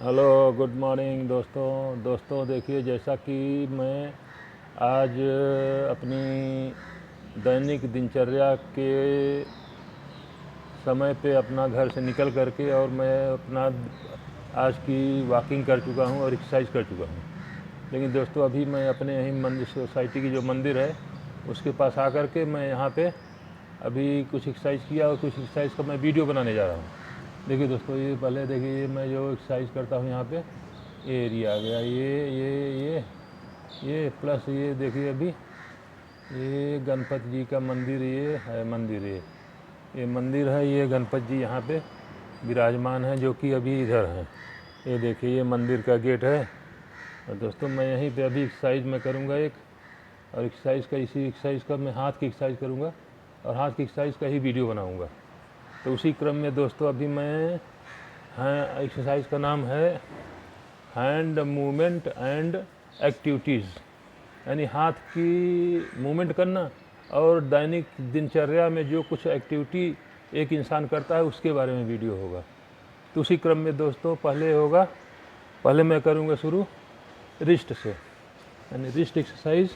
Hello, good morning दोस्तों देखिए, जैसा कि मैं आज अपनी दैनिक दिनचर्या के समय पे अपना घर से निकल करके और मैं अपना आज की वॉकिंग कर चुका हूँ और एक्सरसाइज कर चुका हूँ। लेकिन दोस्तों, अभी मैं अपने यहीं मंदिर सोसाइटी की जो मंदिर है उसके पास आकर के मैं यहाँ पे अभी कुछ एक्सरसाइज किया और कुछ एक्सरसाइज का मैं वीडियो बनाने जा रहा हूँ। देखिए दोस्तों, ये पहले देखिए, मैं जो एक्सरसाइज करता हूँ यहाँ पे ये एरिया आ गया, ये प्लस ये देखिए, अभी ये गणपति जी का मंदिर, ये है मंदिर, ये मंदिर है, ये गणपति जी यहाँ पे विराजमान है जो कि अभी इधर हैं। ये देखिए, ये मंदिर का गेट है। और दोस्तों, मैं यहीं पे अभी एक्सरसाइज मैं करूँगा एक, और एक्सरसाइज का इसी एक्सरसाइज का मैं हाथ की एक्सरसाइज करूँगा और हाथ की एक्सरसाइज का ही वीडियो बनाऊँगा। तो उसी क्रम में दोस्तों, अभी मैं एक्सरसाइज का नाम है हैंड मूवमेंट एंड एक्टिविटीज़, यानी हाथ की मूवमेंट करना और दैनिक दिनचर्या में जो कुछ एक्टिविटी एक इंसान करता है उसके बारे में वीडियो होगा। तो उसी क्रम में दोस्तों, पहले मैं करूँगा शुरू रिस्ट से, यानी रिस्ट एक्सरसाइज,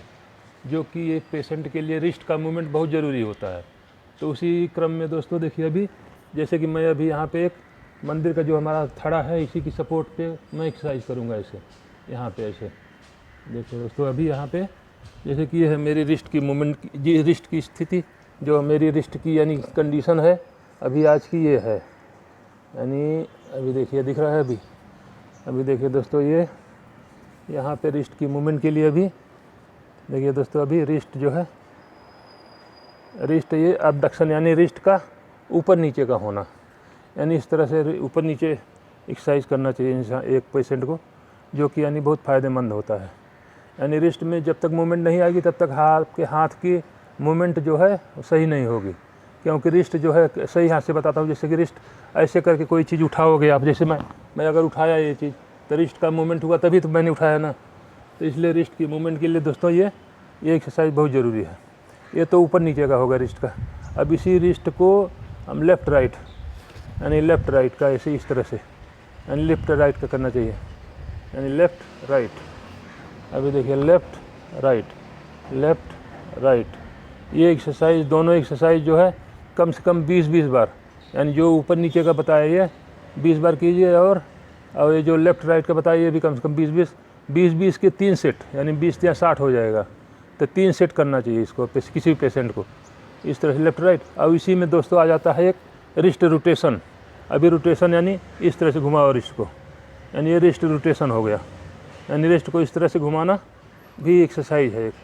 जो कि एक पेशेंट के लिए रिस्ट का मूवमेंट बहुत ज़रूरी होता है। तो उसी क्रम में दोस्तों देखिए, अभी जैसे कि मैं अभी यहाँ पे एक मंदिर का जो हमारा थड़ा है, इसी की सपोर्ट पे मैं एक्सरसाइज करूँगा ऐसे, यहाँ पे ऐसे। देखिए दोस्तों, अभी यहाँ पे जैसे कि ये है मेरी रिस्ट की मूवमेंट, जी रिस्ट की स्थिति, जो मेरी रिस्ट की यानी कंडीशन है अभी आज की ये है, यानी अभी देखिए दिख रहा है अभी देखिए दोस्तों, ये यहाँ पे रिस्ट की मूवमेंट के लिए अभी देखिए दोस्तों, अभी रिस्ट जो है, रिस्ट ये अबडक्शन यानी रिस्ट का ऊपर नीचे का होना, यानी इस तरह से ऊपर नीचे एक्सरसाइज करना चाहिए इंसान एक पेशेंट को, जो कि यानी बहुत फ़ायदेमंद होता है। यानी रिस्ट में जब तक मूवमेंट नहीं आएगी तब तक हाथ की मूवमेंट जो है सही नहीं होगी, क्योंकि रिस्ट जो है, सही हाथ से बताता हूँ, जैसे कि रिस्ट ऐसे करके कोई चीज़ उठाओगे आप, जैसे मैं अगर उठाया ये चीज़ तो रिस्ट का मूवमेंट हुआ तभी तो मैंने उठाया ना। तो इसलिए रिस्ट की मूवमेंट के लिए दोस्तों ये एक्सरसाइज बहुत ज़रूरी है। ये तो ऊपर नीचे का होगा रिस्ट का। अब इसी रिस्ट को हम लेफ़्ट राइट, यानी लेफ़्ट राइट का ऐसे इस तरह से, यानी लेफ़्ट राइट का करना चाहिए, यानी लेफ़्ट राइट। अभी देखिए लेफ़्ट राइट, ये एक्सरसाइज, दोनों एक्सरसाइज जो है कम से कम 20-20 बार, यानी जो ऊपर नीचे का बताया ये 20 बार कीजिए, और ये जो लेफ़्ट राइट का बताया ये भी कम से कम 20-20 के 3 सेट, यानी 20 या 60 हो जाएगा। तो 3 सेट करना चाहिए इसको किसी भी पेशेंट को, इस तरह से लेफ़्ट राइट। अब इसी में दोस्तों आ जाता है एक रिस्ट रोटेशन। अभी रोटेशन यानी इस तरह से घुमाओ रिस्ट को, यानी ये रिस्ट रोटेशन हो गया, यानी रिस्ट को इस तरह से घुमाना भी एक्सरसाइज है एक।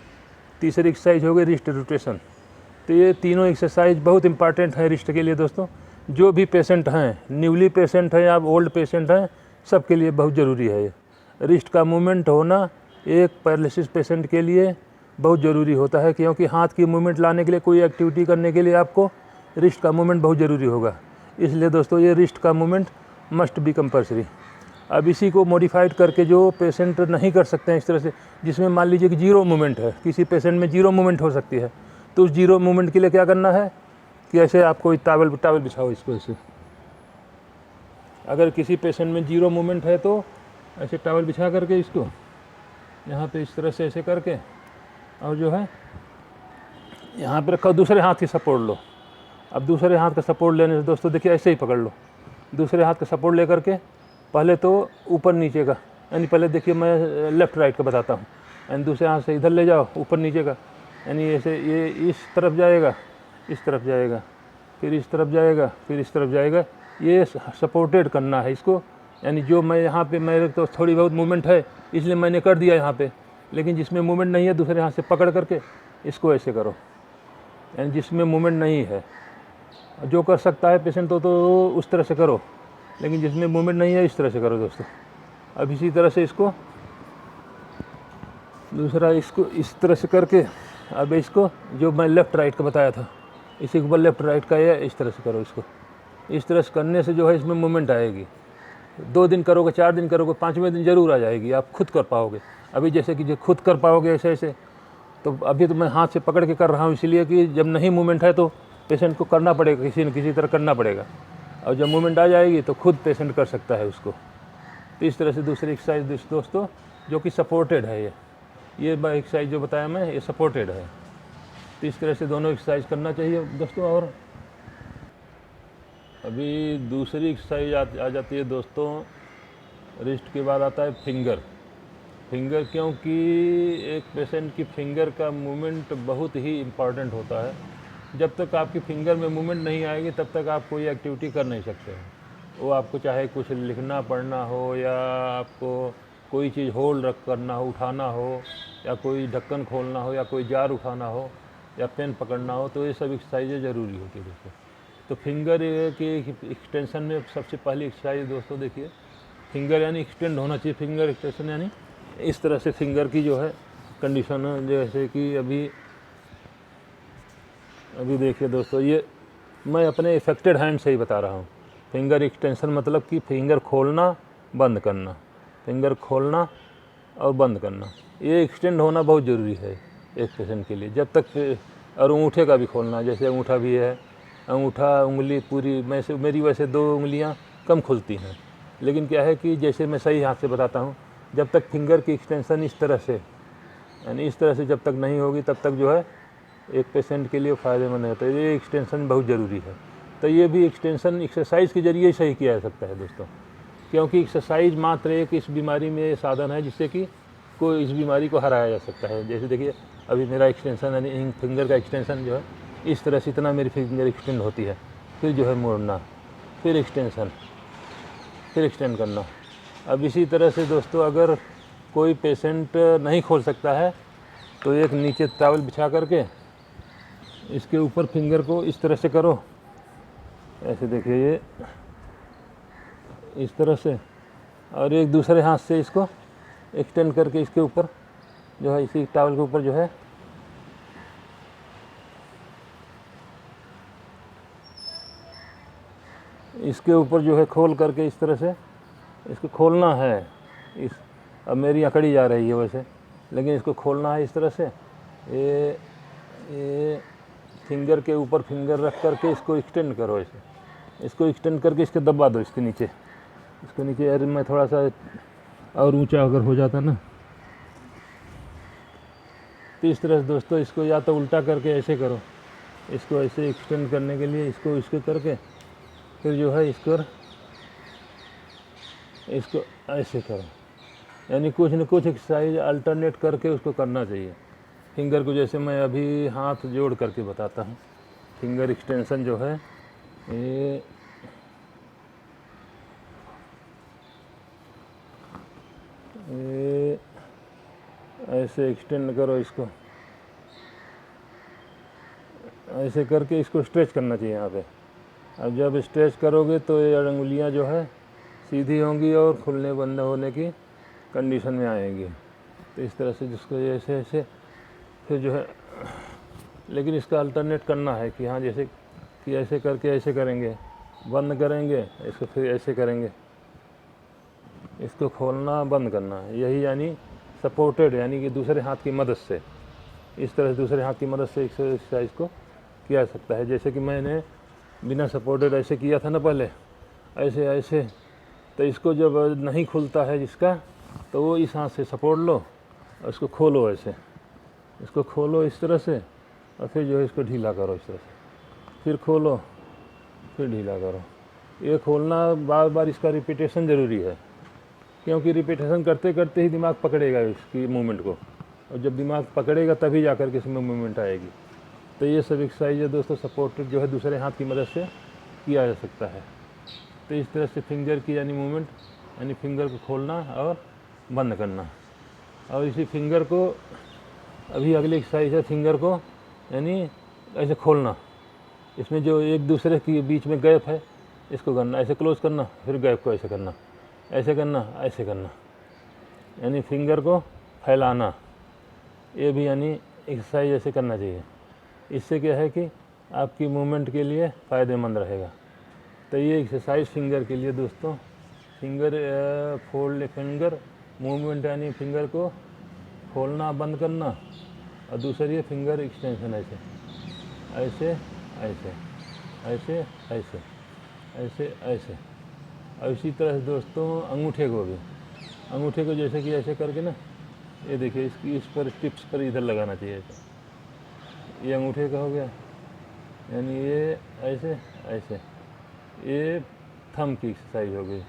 तीसरी एक्सरसाइज हो गई रिस्ट रोटेशन। तो ये तीनों एक्सरसाइज बहुत इंपॉर्टेंट है रिस्ट के लिए दोस्तों। जो भी पेशेंट हैं, न्यूली पेशेंट हैं या ओल्ड पेशेंट हैं, सबके लिए बहुत ज़रूरी है ये। रिस्ट का मूवमेंट होना एक पैरालिसिस पेशेंट के लिए बहुत ज़रूरी होता है, क्योंकि हाथ की मूवमेंट लाने के लिए, कोई एक्टिविटी करने के लिए आपको रिस्ट का मूवमेंट बहुत ज़रूरी होगा। इसलिए दोस्तों ये रिस्ट का मूवमेंट मस्ट बी कंपल्सरी। अब इसी को मॉडिफाइड करके जो पेशेंट नहीं कर सकते हैं इस तरह से, जिसमें मान लीजिए कि जीरो मूवमेंट है, किसी पेशेंट में जीरो मूवमेंट हो सकती है, तो उस जीरो मूवमेंट के लिए क्या करना है कि ऐसे आपको टावल बिछाओ इसको ऐसे। अगर किसी पेशेंट में जीरो मूवमेंट है तो ऐसे टावल बिछा करके इसको यहाँ पे इस तरह से ऐसे करके, और जो है यहाँ पे रखो, दूसरे हाथ की सपोर्ट लो। अब दूसरे हाथ का सपोर्ट लेने से दोस्तों देखिए ऐसे ही पकड़ लो, दूसरे हाथ का सपोर्ट ले करके पहले तो ऊपर नीचे का, यानी पहले देखिए मैं लेफ़्ट राइट का बताता हूँ, यानी दूसरे हाथ से इधर ले जाओ ऊपर नीचे का, यानी ऐसे ये इस तरफ जाएगा, इस तरफ जाएगा, फिर इस तरफ जाएगा, फिर इस तरफ जाएगा। ये सपोर्टेड करना है इसको, यानी जो मैं यहाँ पे मेरे तो थोड़ी बहुत मूवमेंट है इसलिए मैंने कर दिया यहाँ पे, लेकिन जिसमें मूवमेंट नहीं है दूसरे हाथ से पकड़ करके इसको ऐसे करो, यानी जिसमें मूवमेंट नहीं है। जो कर सकता है पेशेंट तो उस तरह से करो, लेकिन जिसमें मूवमेंट नहीं है इस तरह से करो दोस्तों। अब इसी तरह से इसको दूसरा, इसको इस तरह से करके, अब इसको जो मैं लेफ़्ट राइट का बताया था इसी के ऊपर लेफ़्ट राइट का ये इस तरह से करो इसको। इस तरह से करने से जो है इसमें मूवमेंट आएगी। 2 दिन करोगे, 4 दिन करोगे, 5वें दिन ज़रूर आ जाएगी, आप खुद कर पाओगे। अभी जैसे कि जो खुद कर पाओगे ऐसे ऐसे, तो अभी तो मैं हाथ से पकड़ के कर रहा हूँ, इसलिए कि जब नहीं मूवमेंट है तो पेशेंट को करना पड़ेगा, किसी न किसी तरह करना पड़ेगा, और जब मूवमेंट आ जाएगी तो खुद पेशेंट कर सकता है उसको। तो इस तरह से दूसरी एक्सरसाइज दोस्तों जो कि सपोर्टेड है, ये एक्सरसाइज जो बताया मैं ये सपोर्टेड है। तो इस तरह से दोनों एक्सरसाइज करना चाहिए दोस्तों। और अभी दूसरी एक्सरसाइज आ जाती है दोस्तों, रिस्ट के बाद आता है फिंगर। क्योंकि एक पेशेंट की फिंगर का मूवमेंट बहुत ही इम्पॉर्टेंट होता है। जब तक आपकी फिंगर में मूवमेंट नहीं आएगी तब तक आप कोई एक्टिविटी कर नहीं सकते हैं। वो आपको चाहे कुछ लिखना पढ़ना हो, या आपको कोई चीज़ होल्ड रख करना हो, उठाना हो, या कोई ढक्कन खोलना हो, या कोई जार उठाना हो, या पेन पकड़ना हो, तो ये सब एक्सरसाइजें ज़रूरी होती है दोस्तों। तो फिंगर के एक्सटेंशन में सबसे पहली एक्सरसाइज दोस्तों देखिए, फिंगर यानी एक्सटेंड होना चाहिए। फिंगर एक्सटेंशन यानी इस तरह से फिंगर की जो है कंडीशन है, जैसे कि अभी देखिए दोस्तों, ये मैं अपने इफेक्टेड हैंड से ही बता रहा हूँ। फिंगर एक्सटेंशन मतलब कि फिंगर खोलना बंद करना, फिंगर खोलना और बंद करना, ये एक्सटेंड होना बहुत ज़रूरी है एक पेशेंट के लिए। जब तक, और अंगूठे का भी खोलना, जैसे अंगूठा भी है, अंगूठा उंगली पूरी मेरी वैसे 2 उंगलियां कम खुलती हैं, लेकिन क्या है कि जैसे मैं सही हाथ से बताता हूँ, जब तक फिंगर की एक्सटेंशन इस तरह से, यानी इस तरह से जब तक नहीं होगी तब तक जो है एक पेशेंट के लिए फ़ायदेमंद है। तो ये एक्सटेंशन बहुत ज़रूरी है। तो ये भी एक्सटेंशन एक्सरसाइज के ज़रिए ही सही किया जा सकता है दोस्तों, क्योंकि एक्सरसाइज मात्र एक इस बीमारी में साधन है जिससे कि कोई इस बीमारी को हराया जा सकता है। जैसे देखिए अभी मेरा एक्सटेंशन यानी फिंगर का एक्सटेंशन जो है इस तरह से, इतना मेरी फिंगर एक्सटेंड होती है, फिर जो है मोड़ना, फिर एक्सटेंशन, फिर एक्सटेंड करना। अब इसी तरह से दोस्तों अगर कोई पेशेंट नहीं खोल सकता है तो एक नीचे टॉवल बिछा करके इसके ऊपर फिंगर को इस तरह से करो, ऐसे देखिए ये इस तरह से, और एक दूसरे हाथ से इसको एक्सटेंड करके इसके ऊपर जो है, इसी टॉवल के ऊपर जो है इसके ऊपर जो है खोल करके इस तरह से इसको खोलना है। अब मेरी अकड़ी जा रही है वैसे, लेकिन इसको खोलना है इस तरह से। ये फिंगर के ऊपर फिंगर रख करके इसको एक्सटेंड करो, इसको एक्सटेंड करके इसके दबा दो, इसके नीचे, अरे मैं थोड़ा सा और ऊंचा अगर हो जाता ना, तो इस तरह से दोस्तों इसको या तो उल्टा करके ऐसे करो, इसको ऐसे एक्सटेंड करने के लिए इसको करके फिर जो है इसको ऐसे करो, यानी कुछ न कुछ एक्सरसाइज अल्टरनेट करके उसको करना चाहिए फिंगर को। जैसे मैं अभी हाथ जोड़ करके बताता हूँ, फिंगर एक्सटेंशन जो है ये ऐसे एक्सटेंड करो, इसको ऐसे करके इसको स्ट्रेच करना चाहिए यहाँ पे। अब जब स्ट्रेच करोगे तो ये उंगलियाँ जो है सीधी होंगी और खुलने बंद होने की कंडीशन में आएंगी। तो इस तरह से जिसको ऐसे फिर जो है, लेकिन इसका अल्टरनेट करना है कि हाँ, जैसे कि ऐसे करके ऐसे करेंगे, बंद करेंगे, इसको फिर ऐसे करेंगे, इसको खोलना बंद करना, यही यानी सपोर्टेड, यानी कि दूसरे हाथ की मदद से, इस तरह से दूसरे हाथ की मदद से एक्सरसाइज को किया जा सकता है। जैसे कि मैंने बिना सपोर्टेड ऐसे किया था ना पहले, ऐसे, तो इसको जब नहीं खुलता है जिसका, तो वो इस हाथ से सपोर्ट लो और इसको खोलो, ऐसे इसको खोलो इस तरह से, और फिर जो है इसको ढीला करो इस तरह से, फिर खोलो, फिर ढीला करो। ये खोलना बार बार, इसका रिपीटेशन ज़रूरी है, क्योंकि रिपीटेशन करते करते ही दिमाग पकड़ेगा इसकी मूवमेंट को, और जब दिमाग पकड़ेगा तभी जा कर के इसमें मूवमेंट आएगी। तो ये सब एक्सरसाइज है दोस्तों सपोर्टेड जो है दूसरे हाथ की मदद से किया जा सकता है। तो इस तरह से फिंगर की यानी मूवमेंट, यानी फिंगर को खोलना और बंद करना। और इसी फिंगर को, अभी अगली एक्सरसाइज है फिंगर को यानी ऐसे खोलना, इसमें जो एक दूसरे के बीच में गैप है इसको करना, ऐसे क्लोज करना, फिर गैप को ऐसे करना, ऐसे करना, ऐसे करना, यानी फिंगर को फैलाना। ये भी यानी एक्सरसाइज ऐसे करना चाहिए। इससे क्या है कि आपकी मूवमेंट के लिए फ़ायदेमंद रहेगा। तो ये एक्सरसाइज फिंगर के लिए दोस्तों, फिंगर फोल्ड फिंगर मूवमेंट यानी फिंगर को खोलना बंद करना, और दूसरी है फिंगर एक्सटेंशन, ऐसे ऐसे ऐसे ऐसे ऐसे ऐसे ऐसे और इसी तरह से दोस्तों अंगूठे को भी, अंगूठे को जैसे कि ऐसे करके ना, ये देखिए इसकी इस पर टिप्स पर इधर लगाना चाहिए ऐसे। ये अंगूठे का हो गया, यानी ये ऐसे ऐसे, ये थंब की एक्सरसाइज हो गई।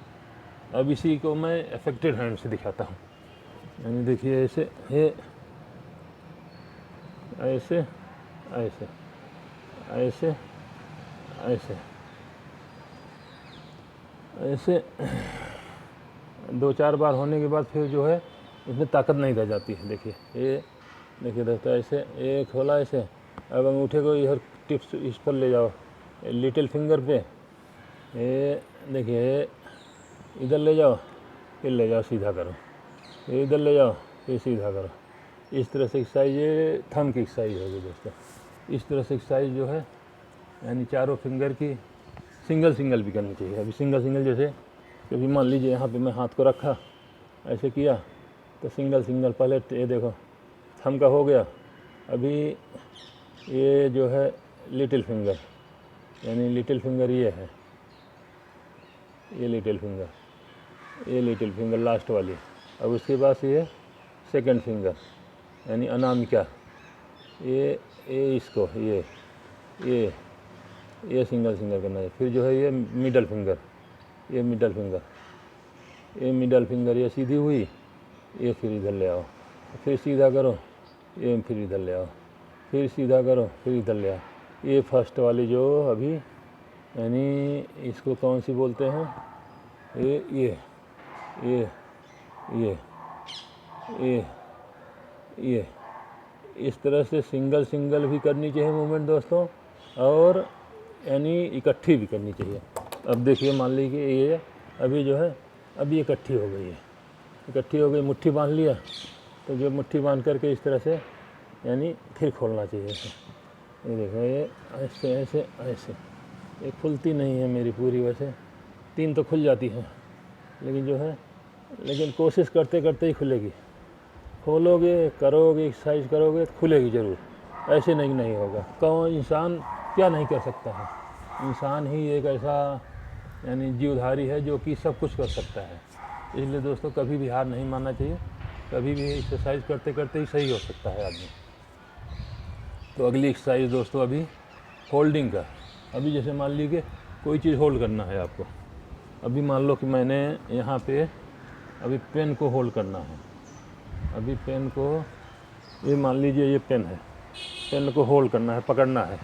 अब इसी को मैं अफेक्टेड हैंड से दिखाता हूँ, यानी देखिए ऐसे, ये ऐसे ऐसे ऐसे ऐसे ऐसे 2-4 बार होने के बाद फिर जो है इसमें ताकत नहीं रह जाती है। देखिए ये, देखिए दोस्तों ऐसे, ये खोला ऐसे। अब अंगूठे को इधर टिप्स इस पर ले जाओ, लिटिल फिंगर पे, ये देखिए इधर ले जाओ, फिर ले जाओ सीधा करो, फिर इधर ले जाओ, फिर सीधा करो। इस तरह से एक्सरसाइज, ये थंब की एक्सरसाइज होगी दोस्तों। इस तरह से एक्सरसाइज जो है, यानी चारों फिंगर की सिंगल सिंगल भी करनी चाहिए। अभी सिंगल सिंगल जैसे, कभी मान लीजिए यहाँ पे मैं हाथ को रखा, ऐसे किया, तो सिंगल सिंगल पहले ये देखो थंब का हो गया। अभी ये जो है लिटिल फिंगर, यानी लिटिल फिंगर ये है, ये लिटिल फिंगर, ये लिटिल फिंगर लास्ट वाली। अब उसके बाद ये सेकंड फिंगर, यानी अनामिका, ये इसको ये सिंगल सिंगल करना है। फिर जो है ये मिडल फिंगर, ये मिडल फिंगर, ये मिडल फिंगर, ये सीधी हुई, ये फिर इधर ले आओ, फिर सीधा करो, ये फिर इधर ले आओ, फिर सीधा करो, फिर इधर ले आओ। ये फर्स्ट वाली जो अभी, यानी इसको कौन सी बोलते हैं, ये ये ये ये ये ये इस तरह से सिंगल सिंगल भी करनी चाहिए मूवमेंट दोस्तों, और यानी इकट्ठी भी करनी चाहिए। अब देखिए मान लीजिए ये अभी जो है, अभी इकट्ठी हो गई है, इकट्ठी हो गई, मुट्ठी बांध लिया, तो जो मुट्ठी बांध करके इस तरह से, यानी फिर खोलना चाहिए ऐसे। ये देखो ये ऐसे ऐसे ऐसे, ये खुलती नहीं है मेरी पूरी, वैसे 3 तो खुल जाती है, लेकिन जो है, लेकिन कोशिश करते करते ही खुलेगी। खोलोगे, करोगे, एक्सरसाइज करोगे, खुलेगी ज़रूर, ऐसे नहीं होगा। कौन इंसान क्या नहीं कर सकता है, इंसान ही एक ऐसा यानी जीवधारी है जो कि सब कुछ कर सकता है। इसलिए दोस्तों कभी भी हार नहीं मानना चाहिए, कभी भी एक्सरसाइज करते करते ही सही हो सकता है आदमी। तो अगली एक्सरसाइज दोस्तों अभी होल्डिंग का। अभी जैसे मान लीजिए कोई चीज़ होल्ड करना है आपको, अभी मान लो कि मैंने यहाँ पे अभी पेन को होल्ड करना है, अभी पेन को, ये मान लीजिए ये पेन है, पेन को होल्ड करना है, पकड़ना है,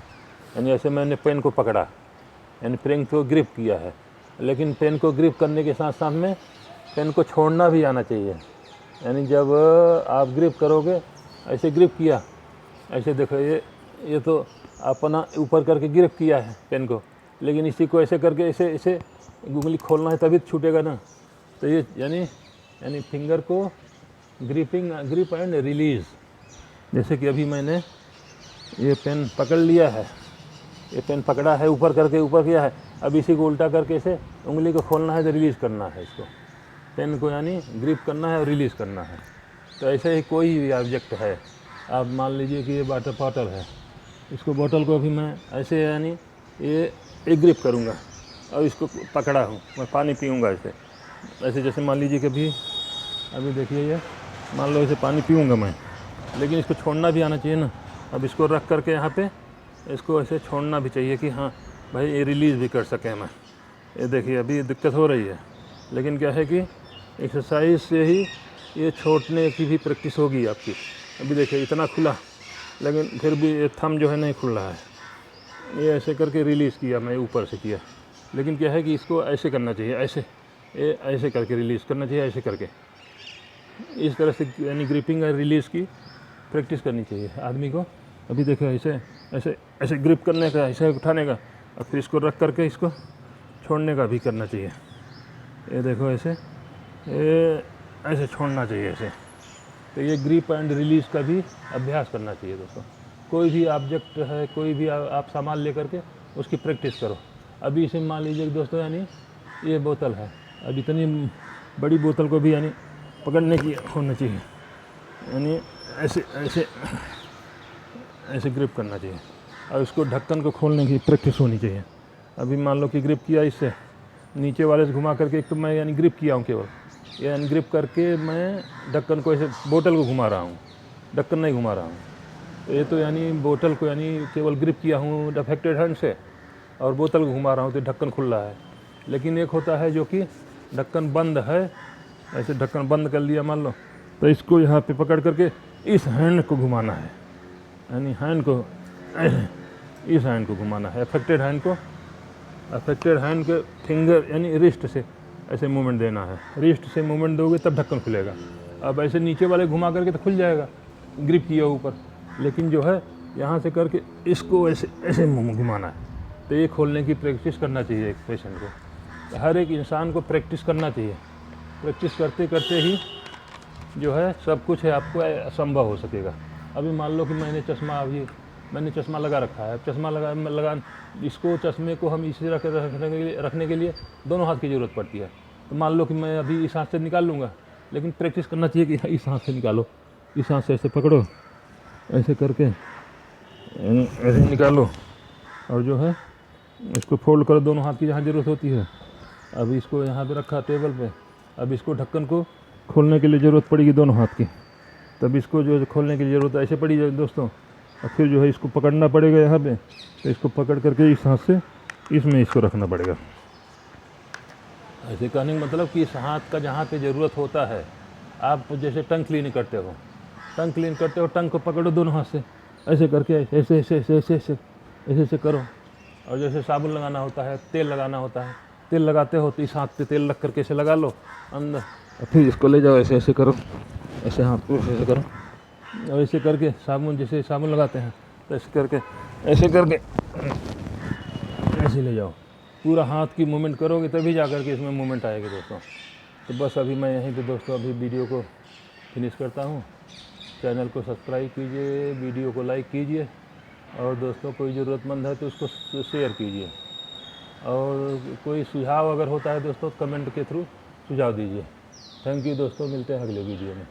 यानी ऐसे मैंने पेन को पकड़ा, यानी पेन को ग्रिप किया है। लेकिन पेन को ग्रिप करने के साथ साथ में पेन को छोड़ना भी आना चाहिए। यानी जब आप ग्रिप करोगे, ऐसे ग्रिप किया, ऐसे देखो ये तो अपना ऊपर करके ग्रिप किया है पेन को, लेकिन इसी को ऐसे करके ऐसे ऐसे उंगली खोलना है, तभी छूटेगा ना। तो ये यानी फिंगर को ग्रिप एंड रिलीज़। जैसे कि अभी मैंने ये पेन पकड़ लिया है, ये पेन पकड़ा है, ऊपर करके ऊपर किया है, अब इसी को उल्टा करके इसे उंगली को खोलना है, तो रिलीज़ करना है इसको, पेन को यानी ग्रिप करना है और रिलीज़ करना है। तो ऐसे ही कोई भी ऑब्जेक्ट है, आप मान लीजिए कि ये वाटर बॉटल है, इसको बॉटल को भी मैं ऐसे यानी ये एक ग्रिप करूँगा और इसको पकड़ा हूँ, मैं पानी पीऊँगा ऐसे जैसे मान लीजिए कि अभी देखिए ये मान लो इसे पानी पीऊँगा मैं, लेकिन इसको छोड़ना भी आना चाहिए ना। अब इसको रख करके यहाँ पे इसको ऐसे छोड़ना भी चाहिए कि हाँ भाई ये रिलीज़ भी कर सकें मैं। ये देखिए अभी दिक्कत हो रही है, लेकिन क्या है कि एक्सरसाइज से ही ये छोड़ने की भी प्रैक्टिस होगी आपकी। अभी देखिए इतना खुला, लेकिन फिर भी ये थंब जो है नहीं खुल रहा है। ये ऐसे करके रिलीज़ किया मैं, ऊपर से किया, लेकिन क्या है कि इसको ऐसे करना चाहिए, ऐसे करके रिलीज़ करना चाहिए, ऐसे करके इस तरह से यानी ग्रिपिंग और रिलीज़ की प्रैक्टिस करनी चाहिए आदमी को। अभी देखो ऐसे ग्रिप करने का, ऐसे उठाने का, और फिर इसको रख करके इसको छोड़ने का भी करना चाहिए। ये देखो ऐसे छोड़ना चाहिए ऐसे। तो ये ग्रिप एंड रिलीज़ का भी अभ्यास करना चाहिए दोस्तों। कोई भी ऑब्जेक्ट है, कोई भी आप सामान लेकर के उसकी प्रैक्टिस करो। अभी इसे मान लीजिए दोस्तों, यानी ये बोतल है, अब इतनी बड़ी बोतल को भी यानी पकड़ने की होना चाहिए, यानी ऐसे ग्रिप करना चाहिए, और इसको ढक्कन को खोलने की प्रैक्टिस होनी चाहिए। अभी मान लो कि ग्रिप किया इससे, नीचे वाले से घुमा करके, एक तो मैं यानी ग्रिप किया हूँ केवल, ये अनग्रिप करके मैं ढक्कन को ऐसे बोतल को घुमा रहा हूँ, ढक्कन नहीं घुमा रहा हूँ। तो ये तो यानी बोतल को यानी केवल ग्रिप किया हूँ अफेक्टेड हैंड से, और बोतल को घुमा रहा हूँ तो ढक्कन खुल रहा है। लेकिन एक होता है जो कि ढक्कन बंद है, ऐसे ढक्कन बंद कर लिया मान लो, तो इसको यहाँ पे पकड़ करके इस हैंड को घुमाना है, यानी हैंड को इस हैंड को घुमाना है, अफेक्टेड हैंड के फिंगर यानी रिस्ट से ऐसे मूवमेंट देना है। रिस्ट से मूवमेंट दोगे तब ढक्कन खुलेगा। अब ऐसे नीचे वाले घुमा करके तो खुल जाएगा, ग्रिप किया ऊपर, लेकिन जो है यहाँ से करके इसको ऐसे ऐसे घुमाना है। तो ये खोलने की प्रैक्टिस करना चाहिए एक पेशेंट को, हर एक इंसान को प्रैक्टिस करना चाहिए। प्रैक्टिस करते करते ही जो है सब कुछ है आपको असंभव हो सकेगा। अभी मान लो कि मैंने चश्मा लगा रखा है, चश्मा लगा इसको, चश्मे को हम इसी रखने के लिए दोनों हाथ की ज़रूरत पड़ती है। तो मान लो कि मैं अभी इस हाथ से निकाल लूँगा, लेकिन प्रैक्टिस करना चाहिए कि इस हाथ से निकालो, इस हाथ से ऐसे पकड़ो, ऐसे करके ऐसे निकालो, और जो है इसको फोल्ड करो दोनों हाथ की जहाँ ज़रूरत होती है। अब इसको यहाँ पे रखा टेबल पे, अब इसको ढक्कन को खोलने के लिए ज़रूरत पड़ेगी दोनों हाथ की, तब इसको जो है खोलने की ज़रूरत ऐसे पड़ी जाए दोस्तों। और फिर जो है इसको पकड़ना पड़ेगा यहाँ पे, तो इसको पकड़ करके इस हाथ से इसमें इसको रखना पड़ेगा। ऐसे कहने का मतलब कि इस हाथ का जहाँ पे ज़रूरत होता है, आप जैसे टंग क्लीन करते हो, टंग को पकड़ो दोनों हाथ से, ऐसे करके ऐसे ऐसे ऐसे ऐसे ऐसे ऐसे ऐसे करो। और जैसे साबुन लगाना होता है, तेल लगाना होता है, तेल लगाते हो तो इस हाथ पे तेल रख करके ऐसे लगा लो अंदर, और फिर इसको ले जाओ, ऐसे ऐसे करो, ऐसे हाथ को ऐसे करो, और ऐसे करके साबुन जैसे साबुन लगाते हैं तो ऐसे करके ऐसे ले जाओ। पूरा हाथ की मूवमेंट करोगे तभी जा कर के इसमें मूवमेंट आएगी दोस्तों। तो बस अभी मैं यहीं पे दोस्तों अभी वीडियो को फिनिश करता हूँ। चैनल को सब्सक्राइब कीजिए, वीडियो को लाइक कीजिए, और दोस्तों कोई ज़रूरतमंद है तो उसको शेयर कीजिए, और कोई सुझाव अगर होता है दोस्तों कमेंट के थ्रू सुझाव दीजिए। थैंक यू दोस्तों, मिलते हैं अगले वीडियो में।